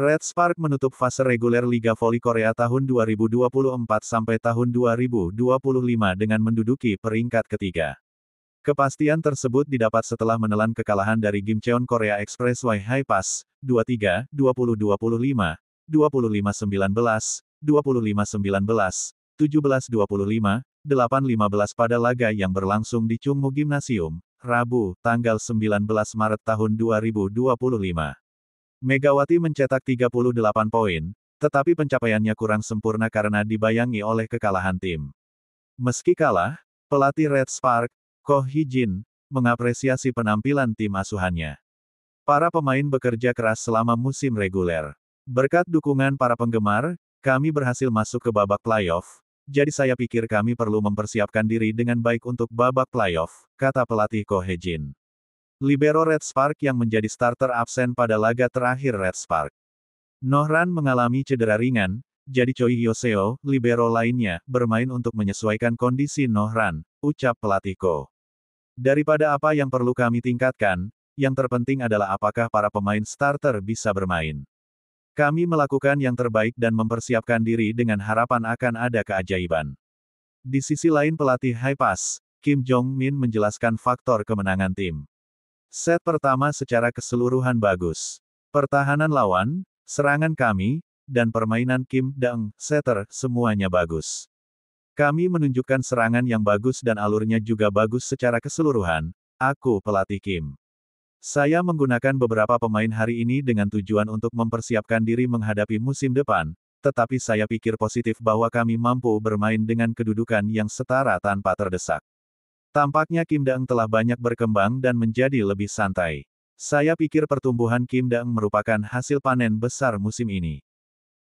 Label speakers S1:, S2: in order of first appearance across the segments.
S1: Red Spark menutup fase reguler Liga Voli Korea tahun 2024 sampai tahun 2025 dengan menduduki peringkat ketiga. Kepastian tersebut didapat setelah menelan kekalahan dari Gimcheon Korea Expressway High Pass, 23, 20-25, 25-19, 25-19, 17-25, 8-15 pada laga yang berlangsung di Chungmu Gymnasium, Rabu, tanggal 19 Maret tahun 2025. Megawati mencetak 38 poin, tetapi pencapaiannya kurang sempurna karena dibayangi oleh kekalahan tim. Meski kalah, pelatih Red Spark, Ko Hee-jin, mengapresiasi penampilan tim asuhannya. Para pemain bekerja keras selama musim reguler. Berkat dukungan para penggemar, kami berhasil masuk ke babak playoff, jadi saya pikir kami perlu mempersiapkan diri dengan baik untuk babak playoff, kata pelatih Ko Hee-jin. Libero Red Spark yang menjadi starter absen pada laga terakhir Red Spark. Nohran mengalami cedera ringan, jadi Choi Hyo-seo, libero lainnya, bermain untuk menyesuaikan kondisi Nohran, ucap pelatih Ko. Daripada apa yang perlu kami tingkatkan, yang terpenting adalah apakah para pemain starter bisa bermain. Kami melakukan yang terbaik dan mempersiapkan diri dengan harapan akan ada keajaiban. Di sisi lain pelatih High Pass, Kim Jong-min menjelaskan faktor kemenangan tim. Set pertama secara keseluruhan bagus. Pertahanan lawan, serangan kami, dan permainan Kim Dang, setter, semuanya bagus. Kami menunjukkan serangan yang bagus dan alurnya juga bagus secara keseluruhan, aku pelatih Kim. Saya menggunakan beberapa pemain hari ini dengan tujuan untuk mempersiapkan diri menghadapi musim depan, tetapi saya pikir positif bahwa kami mampu bermain dengan kedudukan yang setara tanpa terdesak. Tampaknya Kim Dang telah banyak berkembang dan menjadi lebih santai. Saya pikir pertumbuhan Kim Dang merupakan hasil panen besar musim ini.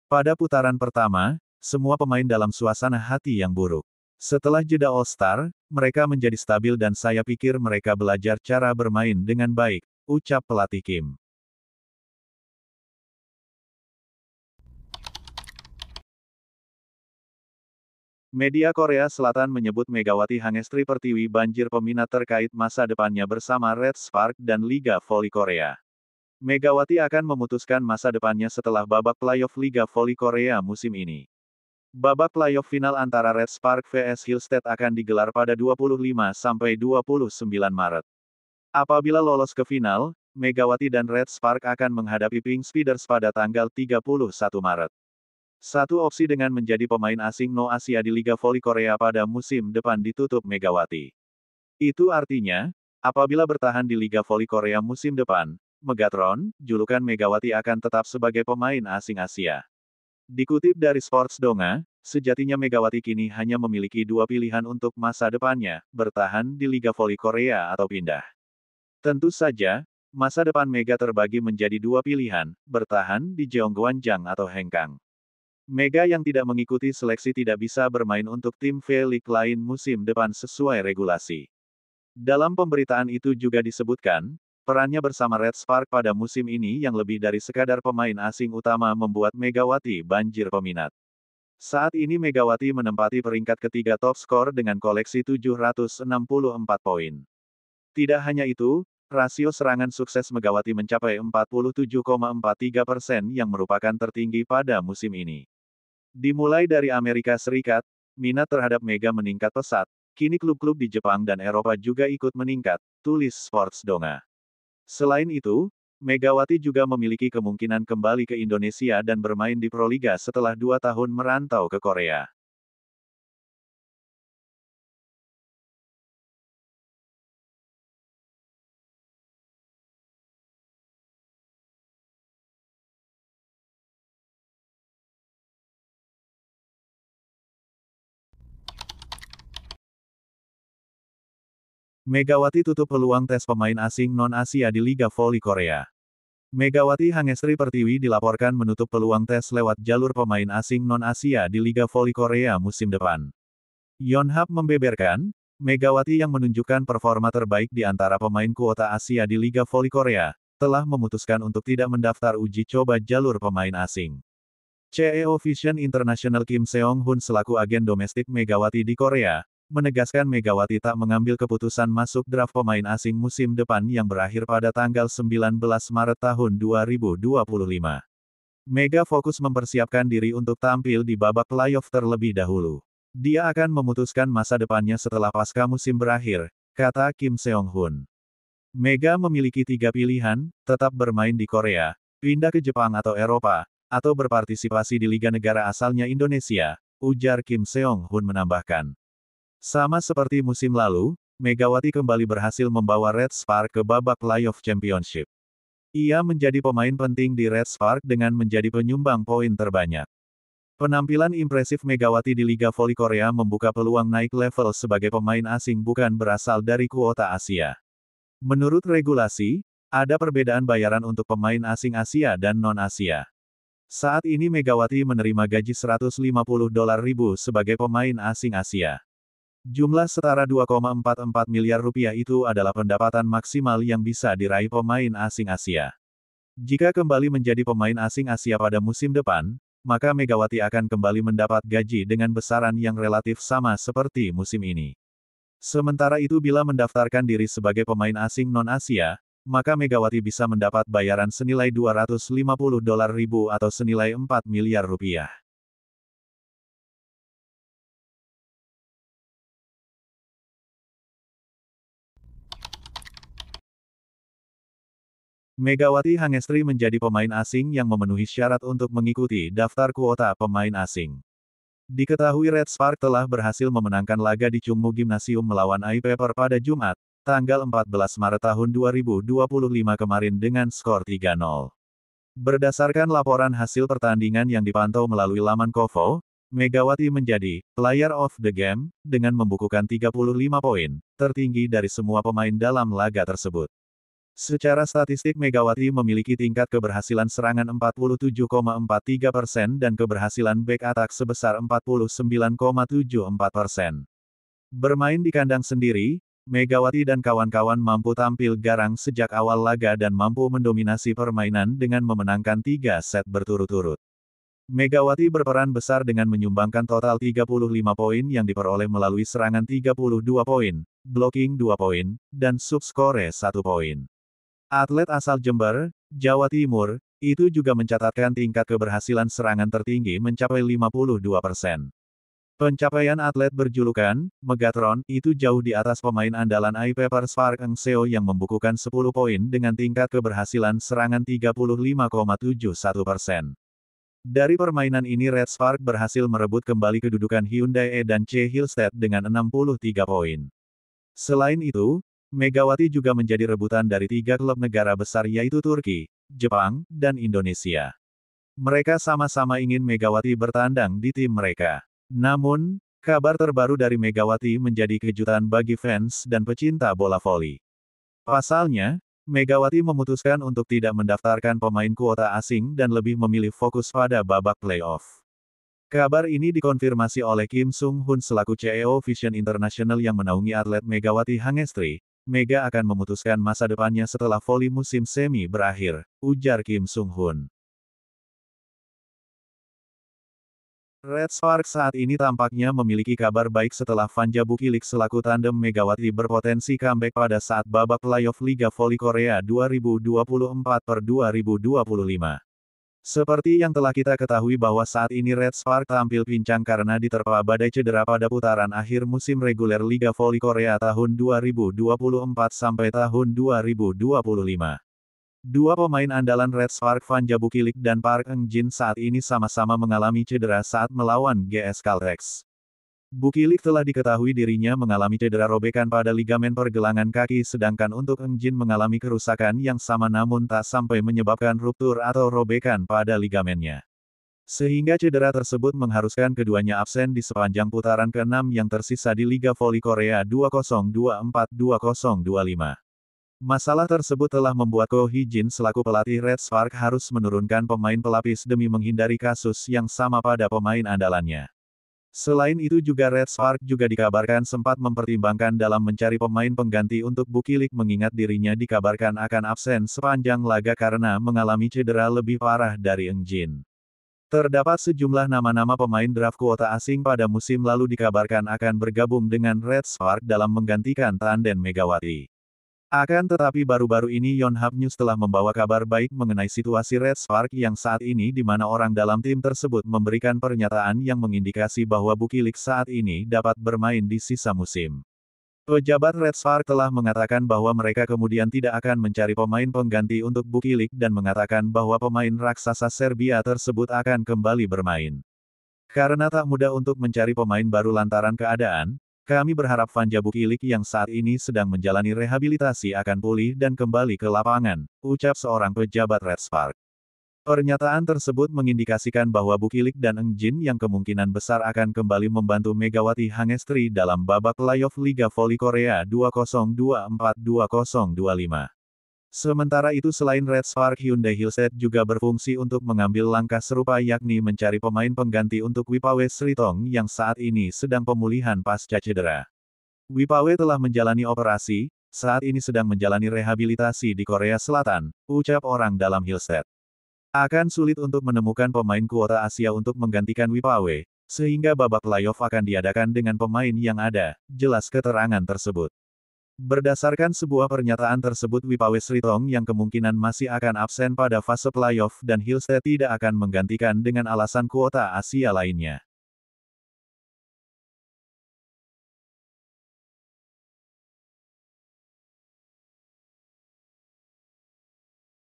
S1: Pada putaran pertama, semua pemain dalam suasana hati yang buruk. Setelah jeda All-Star, mereka menjadi stabil dan saya pikir mereka belajar cara bermain dengan baik, ucap pelatih Kim. Media Korea Selatan menyebut Megawati Hangestri Pertiwi banjir peminat terkait masa depannya bersama Red Spark dan Liga Voli Korea. Megawati akan memutuskan masa depannya setelah babak playoff Liga Voli Korea musim ini. Babak playoff final antara Red Spark vs Hillstead akan digelar pada 25 sampai 29 Maret. Apabila lolos ke final, Megawati dan Red Spark akan menghadapi Pink Speeders pada tanggal 31 Maret. Satu opsi dengan menjadi pemain asing No Asia di Liga Voli Korea pada musim depan ditutup Megawati. Itu artinya, apabila bertahan di Liga Voli Korea musim depan, Megatron, julukan Megawati akan tetap sebagai pemain asing Asia. Dikutip dari Sports Donga, sejatinya Megawati kini hanya memiliki dua pilihan untuk masa depannya, bertahan di Liga Voli Korea atau pindah. Tentu saja, masa depan Mega terbagi menjadi dua pilihan, bertahan di Jeonggwanjang atau Hengkang. Mega yang tidak mengikuti seleksi tidak bisa bermain untuk tim V-League lain musim depan sesuai regulasi. Dalam pemberitaan itu juga disebutkan, perannya bersama Red Spark pada musim ini yang lebih dari sekadar pemain asing utama membuat Megawati banjir peminat. Saat ini Megawati menempati peringkat ketiga top skor dengan koleksi 764 poin. Tidak hanya itu, rasio serangan sukses Megawati mencapai 47,43% yang merupakan tertinggi pada musim ini. Dimulai dari Amerika Serikat, minat terhadap Mega meningkat pesat, kini klub-klub di Jepang dan Eropa juga ikut meningkat, tulis Sports Donga. Selain itu, Megawati juga memiliki kemungkinan kembali ke Indonesia dan bermain di Proliga setelah 2 tahun merantau ke Korea. Megawati tutup peluang tes pemain asing non-Asia di Liga Voli Korea. Megawati Hangestri Pertiwi dilaporkan menutup peluang tes lewat jalur pemain asing non-Asia di Liga Voli Korea musim depan. Yonhap membeberkan, Megawati yang menunjukkan performa terbaik di antara pemain kuota Asia di Liga Voli Korea, telah memutuskan untuk tidak mendaftar uji coba jalur pemain asing. CEO Vision International Kim Seong-hun selaku agen domestik Megawati di Korea, menegaskan Megawati tak mengambil keputusan masuk draft pemain asing musim depan yang berakhir pada tanggal 19 Maret tahun 2025. Mega fokus mempersiapkan diri untuk tampil di babak playoff terlebih dahulu. Dia akan memutuskan masa depannya setelah pasca musim berakhir, kata Kim Seong-hun. Mega memiliki 3 pilihan, tetap bermain di Korea, pindah ke Jepang atau Eropa, atau berpartisipasi di Liga Negara asalnya Indonesia, ujar Kim Seong-hun menambahkan. Sama seperti musim lalu, Megawati kembali berhasil membawa Red Spark ke babak playoff championship. Ia menjadi pemain penting di Red Spark dengan menjadi penyumbang poin terbanyak. Penampilan impresif Megawati di Liga Voli Korea membuka peluang naik level sebagai pemain asing bukan berasal dari kuota Asia. Menurut regulasi, ada perbedaan bayaran untuk pemain asing Asia dan non-Asia. Saat ini Megawati menerima gaji $150.000 sebagai pemain asing Asia. Jumlah setara 2,44 miliar rupiah itu adalah pendapatan maksimal yang bisa diraih pemain asing Asia. Jika kembali menjadi pemain asing Asia pada musim depan, maka Megawati akan kembali mendapat gaji dengan besaran yang relatif sama seperti musim ini. Sementara itu bila mendaftarkan diri sebagai pemain asing non-Asia, maka Megawati bisa mendapat bayaran senilai $250.000 atau senilai 4 miliar rupiah. Megawati Hangestri menjadi pemain asing yang memenuhi syarat untuk mengikuti daftar kuota pemain asing. Diketahui Red Spark telah berhasil memenangkan laga di Chungmu Gymnasium melawan iPaper pada Jumat, tanggal 14 Maret tahun 2025 kemarin dengan skor 3-0. Berdasarkan laporan hasil pertandingan yang dipantau melalui laman Kovo, Megawati menjadi Player of the Game dengan membukukan 35 poin, tertinggi dari semua pemain dalam laga tersebut. Secara statistik Megawati memiliki tingkat keberhasilan serangan 47,43% dan keberhasilan back attack sebesar 49,74%. Bermain di kandang sendiri, Megawati dan kawan-kawan mampu tampil garang sejak awal laga dan mampu mendominasi permainan dengan memenangkan 3 set berturut-turut. Megawati berperan besar dengan menyumbangkan total 35 poin yang diperoleh melalui serangan 32 poin, blocking 2 poin, dan subskore 1 poin. Atlet asal Jember, Jawa Timur, itu juga mencatatkan tingkat keberhasilan serangan tertinggi mencapai 52%. Pencapaian atlet berjulukan Megatron itu jauh di atas pemain andalan iPaper Spark Eng Seo yang membukukan 10 poin dengan tingkat keberhasilan serangan 35,71%. Dari permainan ini Red Spark berhasil merebut kembali kedudukan Hyundai E dan C Hillstead dengan 63 poin. Selain itu, Megawati juga menjadi rebutan dari 3 klub negara besar yaitu Turki, Jepang, dan Indonesia. Mereka sama-sama ingin Megawati bertandang di tim mereka. Namun, kabar terbaru dari Megawati menjadi kejutan bagi fans dan pecinta bola voli. Pasalnya, Megawati memutuskan untuk tidak mendaftarkan pemain kuota asing dan lebih memilih fokus pada babak playoff. Kabar ini dikonfirmasi oleh Kim Sung-hun selaku CEO Vision International yang menaungi atlet Megawati Hangestri. Mega akan memutuskan masa depannya setelah voli musim semi berakhir, ujar Kim Sung-hun. Red Spark saat ini tampaknya memiliki kabar baik setelah Vanja Bukilik selaku tandem Megawati berpotensi comeback pada saat babak playoff Liga Voli Korea 2024/2025. Seperti yang telah kita ketahui bahwa saat ini Red Spark tampil pincang karena diterpa badai cedera pada putaran akhir musim reguler Liga Voli Korea tahun 2024 sampai tahun 2025. Dua pemain andalan Red Spark Vanja Bukilik dan Park Eung Jin saat ini sama-sama mengalami cedera saat melawan GS Caltex. Bukilik telah diketahui dirinya mengalami cedera robekan pada ligamen pergelangan kaki sedangkan untuk Eung Jin mengalami kerusakan yang sama namun tak sampai menyebabkan ruptur atau robekan pada ligamennya. Sehingga cedera tersebut mengharuskan keduanya absen di sepanjang putaran ke-6 yang tersisa di Liga Voli Korea 2024-2025. Masalah tersebut telah membuat Ko Hee-jin selaku pelatih Red Spark harus menurunkan pemain pelapis demi menghindari kasus yang sama pada pemain andalannya. Selain itu juga Red Spark juga dikabarkan sempat mempertimbangkan dalam mencari pemain pengganti untuk Bukilik mengingat dirinya dikabarkan akan absen sepanjang laga karena mengalami cedera lebih parah dari Eung Jin. Terdapat sejumlah nama-nama pemain draft kuota asing pada musim lalu dikabarkan akan bergabung dengan Red Spark dalam menggantikan tandem Megawati. Akan tetapi baru-baru ini Yonhap News telah membawa kabar baik mengenai situasi Red Spark yang saat ini di mana orang dalam tim tersebut memberikan pernyataan yang mengindikasi bahwa Bukilik saat ini dapat bermain di sisa musim. Pejabat Red Spark telah mengatakan bahwa mereka kemudian tidak akan mencari pemain pengganti untuk Bukilik dan mengatakan bahwa pemain raksasa Serbia tersebut akan kembali bermain. Karena tak mudah untuk mencari pemain baru lantaran keadaan, kami berharap Vanja Bukilik yang saat ini sedang menjalani rehabilitasi akan pulih dan kembali ke lapangan, ucap seorang pejabat Red Spark. Pernyataan tersebut mengindikasikan bahwa Bukilik dan Eng Jin yang kemungkinan besar akan kembali membantu Megawati Hangestri dalam babak playoff Liga Voli Korea 2024-2025. Sementara itu selain Red Spark, Hyundai Hillset juga berfungsi untuk mengambil langkah serupa yakni mencari pemain pengganti untuk Wipawe Sritong yang saat ini sedang pemulihan pasca cedera. Wipawe telah menjalani operasi, saat ini sedang menjalani rehabilitasi di Korea Selatan, ucap orang dalam Hillset. Akan sulit untuk menemukan pemain kuota Asia untuk menggantikan Wipawe, sehingga babak playoff akan diadakan dengan pemain yang ada, jelas keterangan tersebut. Berdasarkan sebuah pernyataan tersebut Wipawe Sritong yang kemungkinan masih akan absen pada fase playoff dan Hillset tidak akan menggantikan dengan alasan kuota Asia lainnya.